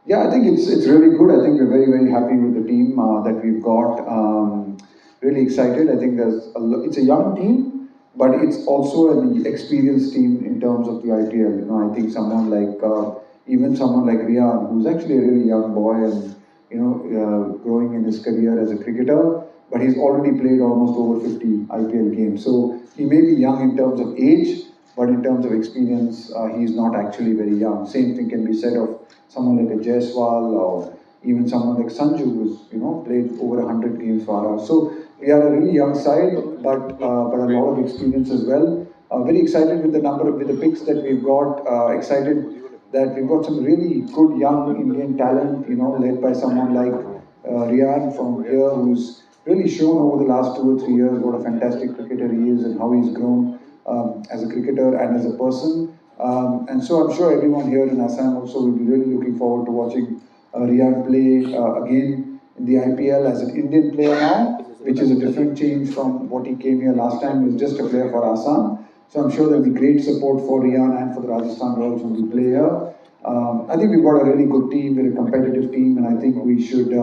Yeah, I think it's really good. I think we're very happy with the team that we've got. Really excited. I think it's a young team, but it's also an experienced team in terms of the IPL. I think even someone like Riyan, who's actually a really young boy and growing in his career as a cricketer, but he's already played almost over 50 IPL games. So he may be young in terms of age, but in terms of experience, he's not actually very young. Same thing can be said of someone like a Jaiswal or even someone like Sanju, who's played over 100 games for us. So we are a really young side, but a lot of experience as well. Very excited with with the picks that we've got. Excited that we've got some really good young Indian talent, led by someone like Riyan from here, who's really shown over the last 2 or 3 years what a fantastic cricketer he is and how he's grown as a cricketer and as a person. And so I'm sure everyone here in Assam also will be really looking forward to watching Riyan play again in the IPL as an Indian player now, which is a different change from what he came here last time. He was just a player for Assam. So I'm sure there'll be great support for Riyan and for the Rajasthan Royals when we play here. I think we've got a really good team, we're a competitive team, and I think we should,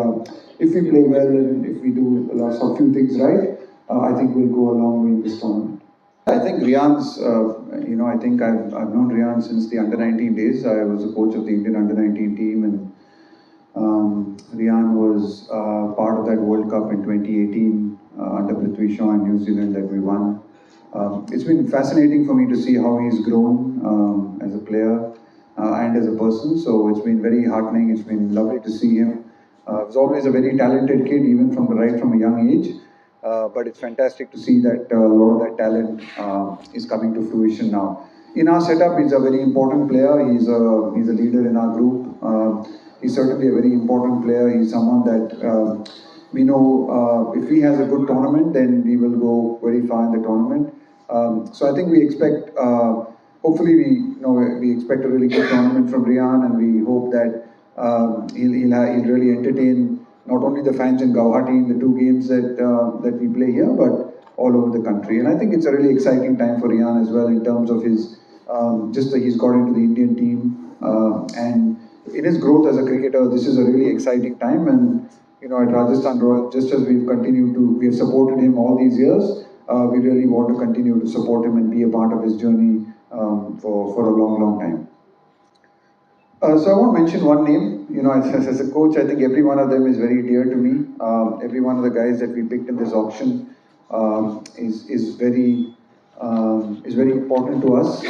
if we play well and if we do a few things right, I think we'll go a long way in this tournament. I think I think I've known Riyan since the under 19 days. I was a coach of the Indian under 19 team, and Riyan was part of that World Cup in 2018 under Prithvi Shaw in New Zealand that we won. It's been fascinating for me to see how he's grown as a player and as a person. So it's been very heartening. It's been lovely to see him. He was always a very talented kid, even from a young age. But it's fantastic to see that a lot of that talent is coming to fruition now. In our setup, he's a very important player. He's a leader in our group. He's certainly a very important player. He's someone that we know if he has a good tournament, then we will go very far in the tournament. So I think we expect, hopefully we expect a really good tournament from Riyan, and we hope that he'll really entertain not only the fans in Guwahati in the 2 games that we play here, but all over the country. And I think it's a really exciting time for Riyan as well in terms of his just that he's got into the Indian team and in his growth as a cricketer. This is a really exciting time, and at Rajasthan Royals, just as we have supported him all these years. We really want to continue to support him and be a part of his journey for a long time. So I won't mention one name. As a coach, I think every one of them is very dear to me. Every one of the guys that we picked in this auction is very important to us.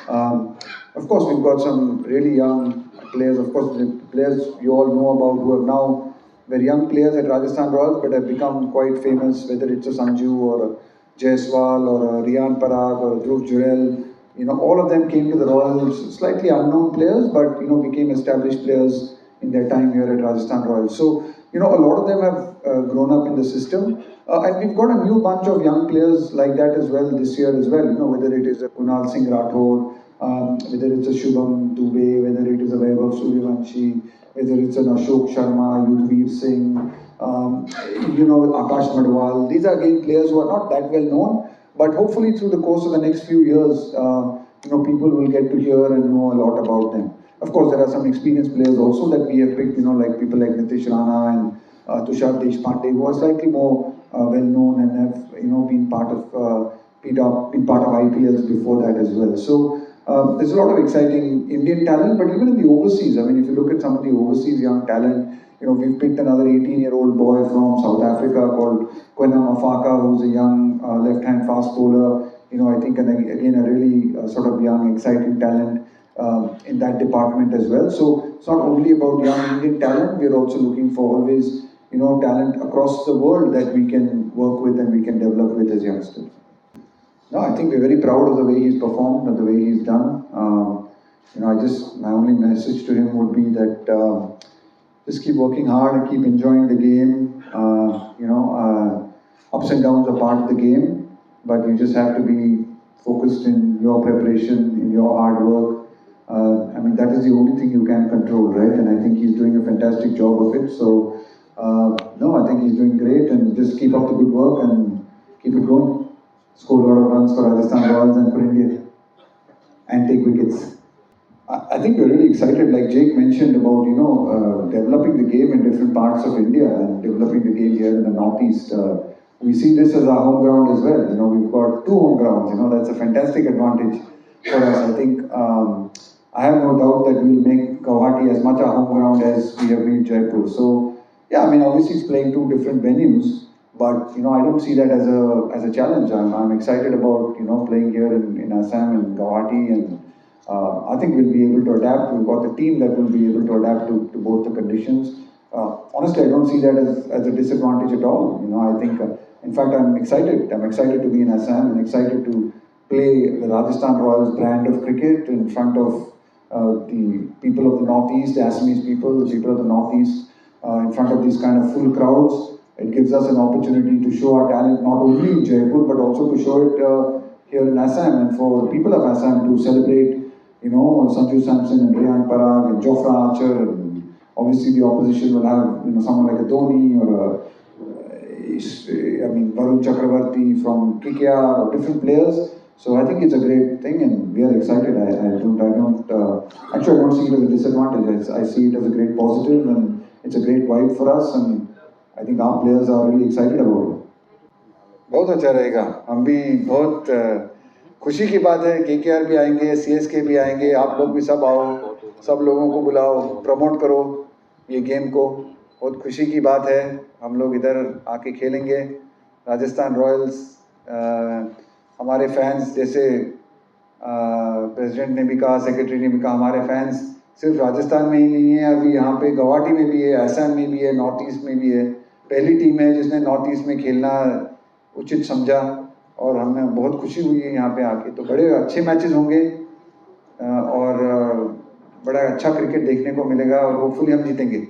Of course, we've got some really young players. Of course, the players you all know about who have now very young players at Rajasthan Royals, but have become quite famous. Whether it's a Sanju or a Jaiswal or a Riyan Parag or a Dhruv Jurel. All of them came to the Royals, slightly unknown players, but became established players in their time here at Rajasthan Royals. So a lot of them have grown up in the system, and we've got a new bunch of young players like that as well this year as well. Whether it is a Kunal Singh Rathod, whether it's a Shubham Dubey, whether it is a Vaibhav Suryavanshi, whether it's an Ashok Sharma, Yudhvir Singh, Akash Madhwal. These are again players who are not that well known, but hopefully through the course of the next few years, people will get to hear and know a lot about them. Of course, there are some experienced players also that we have picked, like people like Nitish Rana and Tushar Deshpande, who are slightly more well known and have, been part of IPLs before that as well. So there's a lot of exciting Indian talent, but even in the overseas, I mean, if you look at some of the overseas young talent, we've picked another 18-year-old boy from South Africa called Kwena Mafaka, who's a young left-hand fast bowler. I think again a really sort of young, exciting talent in that department as well. So it's not only about young Indian talent. We're also looking for always, talent across the world that we can work with and we can develop with as youngsters. No, I think we're very proud of the way he's performed and the way he's done. My only message to him would be that just keep working hard and keep enjoying the game. Ups and downs are part of the game, but you just have to be focused in your preparation, in your hard work. I mean, that is the only thing you can control, right? And I think he's doing a fantastic job of it. So, no, I think he's doing great, and just keep up the good work and keep it going. Score a lot of runs for Rajasthan Royals and for India, and take wickets. I think we're really excited, like Jake mentioned, about developing the game in different parts of India and developing the game here in the Northeast. We see this as our home ground as well. We've got two home grounds. That's a fantastic advantage for us. I think I have no doubt that we'll make Guwahati as much our home ground as we have made Jaipur. So yeah, I mean, obviously it's playing two different venues, but I don't see that as a challenge. I'm excited about playing here in Assam and Guwahati, and I think we'll be able to adapt. We've got the team that will be able to adapt to both the conditions. Honestly, I don't see that as a disadvantage at all. I think, in fact, I'm excited. I'm excited to be in Assam and excited to play the Rajasthan Royals brand of cricket in front of the people of the Northeast, the Assamese people, the people of the Northeast, in front of these kind of full crowds. It gives us an opportunity to show our talent not only in Jaipur but also to show it here in Assam, and for the people of Assam to celebrate Sanju Samson and Riyan and Jofra Archer, and obviously the opposition will have someone like a Dhoni or Varun Chakravarti from KKR or different players. So I think it's a great thing, and we are excited. Actually, I don't see it as a disadvantage. I see it as a great positive, and it's a great vibe for us, and I think our players are really excited about it. बहुत अच्छा रहेगा. हम भी बहुत खुशी की बात है. केकेआर भी आएंगे, सीएसके भी आएंगे, आप लोग भी सब आओ, सब लोगों को बुलाओ, प्रमोट करो ये गेम को. बहुत खुशी की बात है. हम लोग इधर आके खेलेंगे. राजस्थान रॉयल्स, हमारे फैंस, जैसे प्रेसिडेंट ने भी कहा, सेक्रेटरी ने भी कहा, हमारे फैंस सिर्फ राजस्थान में ही नहीं है, अभी यहाँ पे गुवाहाटी में भी है, असम में भी है, नॉर्थ ईस्ट में भी है. पहली टीम है जिसने नॉर्थ ईस्ट में खेलना उचित समझा, और हमें बहुत खुशी हुई है यहाँ पे आके. तो बड़े अच्छे मैचेस होंगे और बड़ा अच्छा क्रिकेट देखने को मिलेगा, और होपफुली हम जीतेंगे.